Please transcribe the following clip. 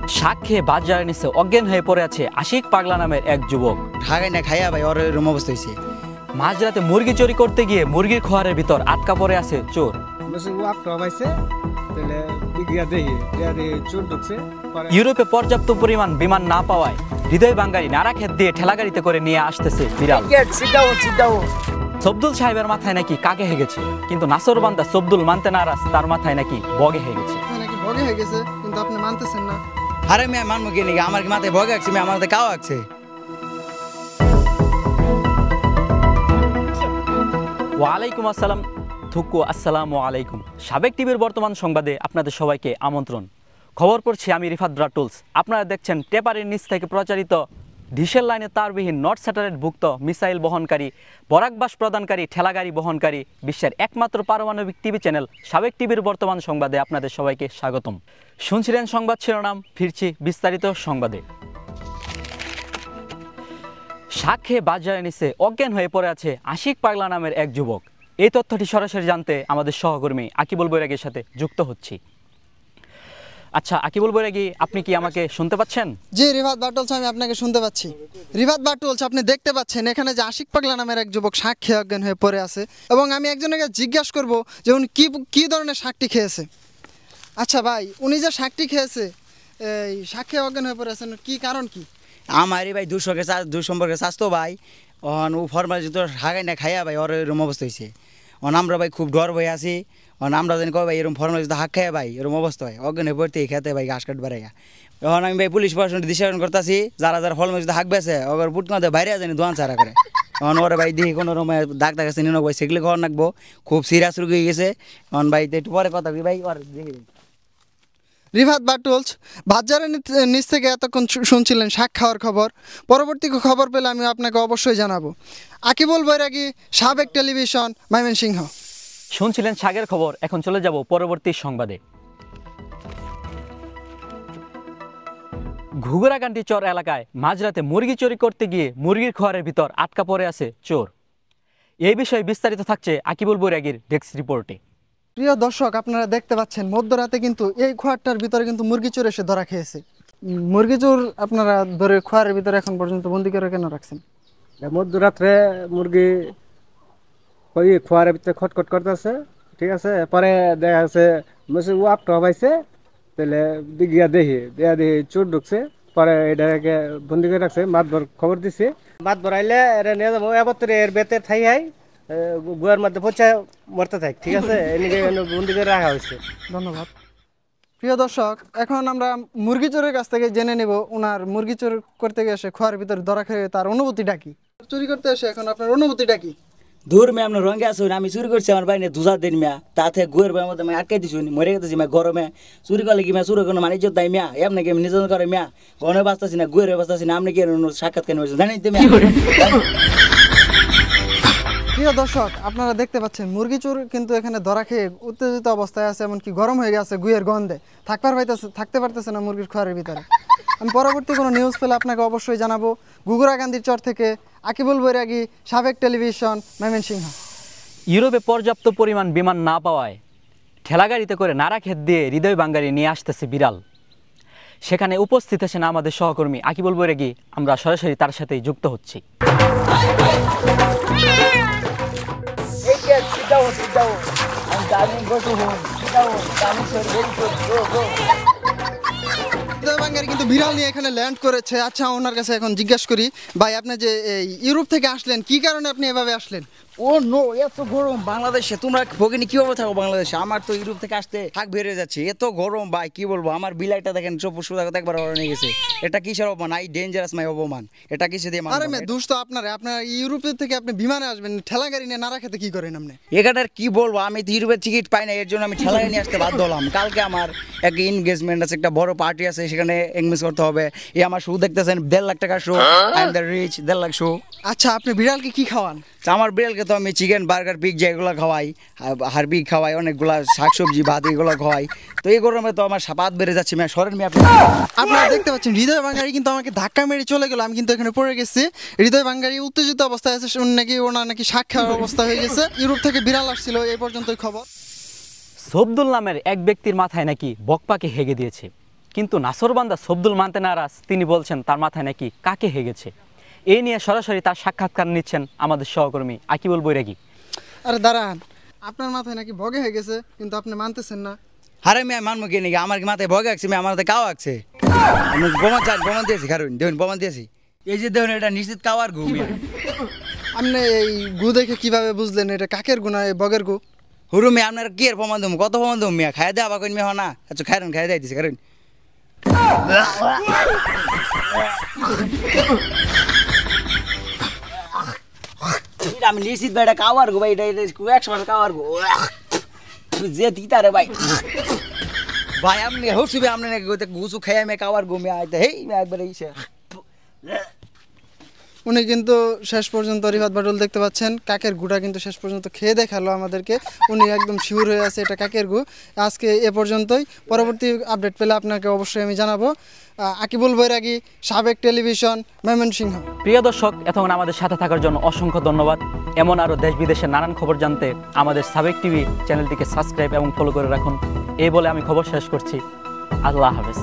শাক খেয়ে বাজারের নিচে অজ্ঞান হয়ে পড়ে আছে আশিক পাগলা নামের এক যুবক। ঢাকায় না খাইয়া ভাই ওর এরকম অবস্থা হয়েছে। মাঝরাতে মুরগি চুরি করতে গিয়ে মুরগির খোয়ারের ভিতর আটকা পড়ে আছে চোর। ইউরোপে পর্যাপ্ত পরিমাণ বিমান না পাওয়ায় হৃদয় বাঙ্গারি নাড়া খেত দিয়ে ঠেলাগাড়িতে করে নিয়ে আসতেছে বিড়াল। সবদুল সাহেবের মাথায় নাকি কাকে হেগেছে, কিন্তু নাসর বান্দা সবদুল মানতে নারাজ, তার মাথায় নাকি বগে হেগেছে। কিন্তু আপনি মানতেছেন না। আরে মেয়ে মানবো কি নাকি? আমার মাথায় ভয় আছে, মেয়ে আমার মাথায় কাও আছে। ওয়ালাইকুম আসসালাম থুকু আসসালামু আলাইকুম। সাবেক টিভির বর্তমান সংবাদে আপনাদের সবাইকে আমন্ত্রণ। খবর পড়ছি আমি রিফাত টুলস। আপনারা দেখছেন টেপারের নিচ থেকে প্রচারিত ডিশেল লাইনে তারবিহীন নর্থ স্যাটেলাইট ভুক্ত মিসাইল বহনকারী, বরাকবাস প্রদানকারী, ঠেলাগাড়ি বহনকারী বিশ্বের একমাত্র পারমাণবিক টিভি চ্যানেল সাবেক টিভির বর্তমান সংবাদে আপনাদের সবাইকে স্বাগতম। শুনছিলেন সংবাদ শিরোনাম, ফিরছি বিস্তারিত সংবাদে। শাক খেয়ে বাজারের নিচে অজ্ঞান হয়ে পড়ে আছে আশিক পাগলা নামের এক যুবক। এই তথ্যটি সরাসরি জানতে আমাদের সহকর্মী আকিবুল বৈরাগীর সাথে যুক্ত হচ্ছি। আচ্ছা আকিবুল বৈরাগী, আপনি কি আমাকে শুনতে পাচ্ছেন? জি রিফাত বাটুলস, আমি আপনাকে শুনতে পাচ্ছি। রিফাত বাটুলস, আপনি দেখতে পাচ্ছেন এখানে যে আশিক পাগলা নামের এক যুবক শাক খেয়ে অজ্ঞান হয়ে পড়ে আছে, এবং আমি একজনকে জিজ্ঞাসা করব যে উনি কী ধরনের শাকটি খেয়েছে। আচ্ছা ভাই, উনি যে শাকটি খেয়েছে, এই শাক খেয়ে অজ্ঞান হয়ে পড়ে আছেন, কি কারণ কি? আমারই ভাই দু সম্পর্কে স্বাস্থ্য ভাই ও ফরমাল জুতো ঢাকায় না খাইয়া ভাই ওর এরকম অবস্থা হয়েছে। আমরা ভাই খুব ডর বই আছি। আমরা জানি কয় ভাই এরকম ফরমাল জুতো হাক খাইয়া ভাই এরকম অবস্থা হয়, অজ্ঞান হয়ে পড়তে খেতে ভাই ঘাস কাট বেড়াইয়া। এখন আমি ভাই পুলিশ প্রশাসন দৃশ্যায়ন করতেছি, যারা যারা ফরমাল জুতো হাক বেছে ওর বুট মাঝে বাইরে জানি দোয়ান চারা করে। এখন ওরে ভাই দেখি কোনো রকম ডাক্তার কাছে নিয়ে ভাই সেগুলো খাওয়ার রাখবো, খুব সিরিয়াস রোগী হয়ে গেছে। এখন ভাই একটু পরে কথা ভাই ওর দেখি। রিফাত বাটুলস, বাজারের নিচ থেকে এতক্ষণ শুনছিলেন শাক খাওয়ার খবর। পরবর্তী খবর পেলে আমি আপনাকে অবশ্যই জানাবো। আকিবুল বৈরাগী, সাবেক টেলিভিশন, ময়মনসিংহ। শুনছিলেন শাকের খবর, এখন চলে যাব পরবর্তী সংবাদে। ঘুঘুরাকান্দি চর এলাকায় মাঝরাতে মুরগি চুরি করতে গিয়ে মুরগির খোয়ারের ভিতর আটকা পড়ে আছে চোর। এই বিষয়ে বিস্তারিত থাকছে আকিবুল বৈরাগীর ডেস্ক রিপোর্টে। প্রিয় দর্শক, আপনারা দেখতে পাচ্ছেন মধ্যরাতে কিন্তু এই খোয়ারটার ভিতরে কিন্তু মুরগি চোর এসে ধরা খেয়েছে। মুরগি চোর আপনারা ধরে খোয়ারের ভিতরে এখন পর্যন্ত বন্দি করে কেন রাখছেন? মধ্যরাত্রে মুরগি ওই খোয়ারের ভিতরে খটখট করতেছে, ঠিক আছে। পরে দেখা যাচ্ছে ও আপটা পাইছে, তাহলে দেখি চোর ঢুকছে। পরে এটাকে বন্দি করে রাখছে, মাতবর খবর দিছে। মাতবর আইলে এর নিয়ে যাবো, এবার এর বেতের থাই হয় গুয়ার মধ্যে পচা মরতে থাক, ঠিক আছে। এনেকে বন্দি করে রাখা হয়েছে। ধন্যবাদ। প্রিয় দর্শক, এখন আমরা মুরগি চোরের কাছ থেকে জেনে নেব ওনার মুরগি চোর করতে গেছে খোয়ার ভিতরে ধরা খেয়ে তার অনুভূতিটা কি। চুরি করতে এসে এখন আপনার অনুভূতিটা কি? দূর মেয়ে আপনার রঙে আসুন, আমি চুরি করছি আমার বাইরে দুজার দিন মেয়া, তাতে গুয়ের বইয়ের মধ্যে আমি আটকে দিছি, মরে গেছি মেয়ে গরমে। চুরি করলে কি মেয়া চুরি কোনো মানে ইজ্জত দেয় মেয়া? এমনি কি নির্যাতন করে মেয়া? গনে বাঁচতেছি না, গুয়ের বাঁচতেছি না, আপনি কি সাক্ষাৎ কেন জানেন তো মেয়া? প্রিয় দর্শক, আপনারা দেখতে পাচ্ছেন মুরগি চোর কিন্তু এখানে ধরা খেয়ে উত্তেজিত অবস্থায় আছে, এমনকি গরম হয়ে গেছে গুয়ের গন্ধে, থাকতে পারতেছে না মুরগির খোয়ারের ভিতরে। আমি পরবর্তী কোনো নিউজ পেলে আপনাকে অবশ্যই জানাবো। ঘুঘুরাকান্দির চর থেকে আকিবুল বৈরাগী, সাবেক টেলিভিশন, ময়মনসিংহ। ইউরোপে পর্যাপ্ত পরিমাণ বিমান না পাওয়ায় ঠেলাগাড়িতে করে নাড়া খেত দিয়ে হৃদয় বাঙ্গারি নিয়ে আসতেছে বিড়াল। সেখানে উপস্থিত আছেন আমাদের সহকর্মী আকিবুল বৈরাগী, আমরা সরাসরি তার সাথেই যুক্ত হচ্ছি। কিন্তু বিড়াল নিয়ে এখানে ল্যান্ড করেছে। আচ্ছা, ওনার কাছে এখন জিজ্ঞাসা করি, ভাই আপনি যে ইউরোপ থেকে আসলেন, কি কারণে আপনি এভাবে আসলেন? ও নো, এত গরম বাংলাদেশে, তোমরা ভগিনী কিভাবে থাকো বাংলাদেশে? আমার তো ইউরোপ থেকে আসতে হাক বেড়ে যাচ্ছে, এত গরম ভাই কি বলবো। আমার বিলাইটা দেখেন সব সুদা একবার নিয়ে গেছে। এটা কিসের অপমান? আই ডেঞ্জারাস মাই অপমান। এটা কিসে দিয়ে? আরে মে দোষ তো আপনার ইউরোপ থেকে আপনি বিমানে আসবেন, ঠেলা গাড়ি নিয়ে নাড়া খেতে কি করেন আপনি? এখানটার কি বলবো, আমি তো ইউরোপের টিকিট পাই না, এর জন্য আমি ঠেলা নিয়ে আসতে বাধ্য হলাম। কালকে আমার এক এনগেজমেন্ট আছে, একটা বড় পার্টি আছে, সেখানে এনগেজ করতে হবে। এই আমার শো দেখতেছেন, 1.5 লাখ টাকার show, I am the rich, 1.5 lakh show. আচ্ছা, আপনি বিড়ালকে কি খাওয়ান? আমার বিড়ালকে তো আমি চিকেন, বার্গার, পিৎজা এগুলো খাওয়াই, হারবি খাওয়াই, অনেকগুলা শাকসবজি, ভাত এগুলো খাওয়াই। তো এই গরমে তো আমার সাপাত বেড়ে যাচ্ছে। মেয়ে সরেন মেয়ে। আপনারা দেখতে পাচ্ছেন হৃদয় বাঙ্গারি কিন্তু আমাকে ধাক্কা মেরে চলে গেল, আমি কিন্তু এখানে পড়ে গেছি। হৃদয় বাঙ্গারি উত্তেজিত অবস্থায় আছে, ওনার নাকি শাক খাওয়ার অবস্থা হয়ে গেছে। ইউরোপ থেকে বিড়াল আসছিল, এই পর্যন্তই খবর। সবদুল নামের এক ব্যক্তির মাথায় নাকি বকপাকে হেগে দিয়েছে। কিন্তু নাসরবান্দা সবদুল মানতে নারাজ, তিনি বলছেন তার মাথায় নাকি কাকে হেগেছে। এই নিয়ে সরাসরি তার সাক্ষাৎকার নিচ্ছেন আমাদের সহকর্মী আকিবুল বৈরাগী। আরে দাঁড়ান, আপনার মাথায় নাকি বগে হয়ে গেছে কিন্তু আপনি মানতেছেন না। আরে মিয়া মানবো কি নাকি? আমার কি মাথায় ভয় আছে? আমি আমার হাতে কাও আছে। আমি প্রমাণ চাই, প্রমাণ দিয়েছি, কারণ দেখুন প্রমাণ দিয়েছি। এই যে দেখুন এটা নিশ্চিত কাওয়ার গু মিয়া। আপনি এই গু দেখে কিভাবে বুঝলেন এটা কাকের গু না এই বগের গু? হুরু মিয়া আপনার কি এর প্রমাণ দেবো? কত প্রমাণ দেবো মিয়া? খাই দেওয়া বাকন মিয়া না? আচ্ছা খাই দেয় দিছি, কারণ আমি নিশ্চিত ভাই এটা কাওয়ার গো ভাই, এটা 100% কাওয়ার গো। যে দিতা রে ভাই ভাই আপনি হসুবে আপনি নাকি গুসু খাই আমি কাওয়ার গো মিয়া। হেই মিয়া একবার ইসে উনি কিন্তু শেষ পর্যন্ত রিফাত বাটুল দেখতে পাচ্ছেন কাকের গুটা কিন্তু শেষ পর্যন্ত খেয়ে দেখালো আমাদেরকে। উনি একদম শিওর হয়ে আছে এটা কাকের গু। আজকে এ পর্যন্তই, পরবর্তী আপডেট পেলে আপনাকে অবশ্যই আমি জানাবো। আকিবুল বৈরাগী, সাবেক টেলিভিশন, ময়মনসিংহ। প্রিয় দর্শক, এতক্ষণ আমাদের সাথে থাকার জন্য অসংখ্য ধন্যবাদ। এমন আরও দেশ বিদেশের নানান খবর জানতে আমাদের সাবেক টিভি চ্যানেলটিকে সাবস্ক্রাইব এবং ফলো করে রাখুন। এই বলে আমি খবর শেষ করছি। আল্লাহ হাফেজ।